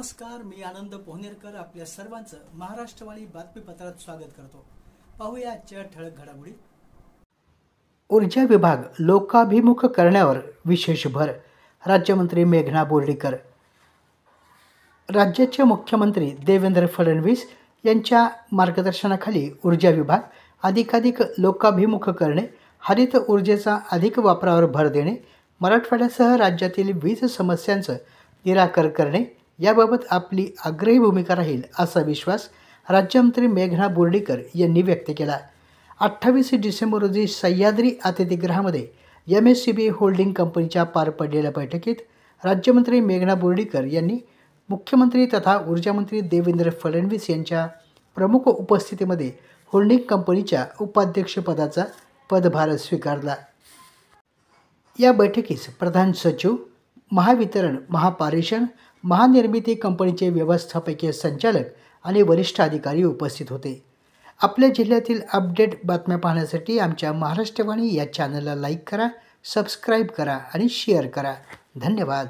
नमस्कार, मी आनंद पोहनेरकर आपल्या सर्वांचं महाराष्ट्रवाणी बातमीपत्रात स्वागत करतो। पाहूया आजच्या ठळक घडामोडी। ऊर्जा विभाग लोकाभिमुख करण्यावर विशेष भर, राज्यमंत्री मेघना बोर्डीकर। राज्याचे मुख्यमंत्री देवेंद्र फडणवीस यांच्या मार्गदर्शनाखाली ऊर्जा विभाग अधिकाधिक लोकाभिमुख करणे, हरित ऊर्जेचा अधिक वापरावर भर देणे, मराठवाड्यासह राज्यातील वीज समस्यांचं निराकरण करणे याबाबत आपली आग्रही भूमिका राहील असा विश्वास राज्यमंत्री मेघना बोर्डीकर यांनी व्यक्त केला। 28 डिसेंबर रोजी सह्याद्री अतिथीगृहामध्ये MSCB होल्डिंग कंपनीच्या पार पडलेल्या बैठकीत राज्यमंत्री मेघना बोर्डीकर यांनी मुख्यमंत्री तथा ऊर्जामंत्री देवेंद्र फडणवीस यांच्या प्रमुख उपस्थितीमध्ये होल्डिंग कंपनीच्या उपाध्यक्षपदाचा पदभार स्वीकारला। या बैठकीस प्रधान सचिव, महावितरण, महापारेषण, महानिर्मिती कंपनीचे व्यवस्थापकीय संचालक आणि वरिष्ठ अधिकारी उपस्थित होते। आपल्या जिल्ह्यातील अपडेट बातम्या पाहण्यासाठी आमच्या महाराष्ट्रवाणी या चॅनलला लाईक करा, सबस्क्राईब करा आणि शेअर करा। धन्यवाद।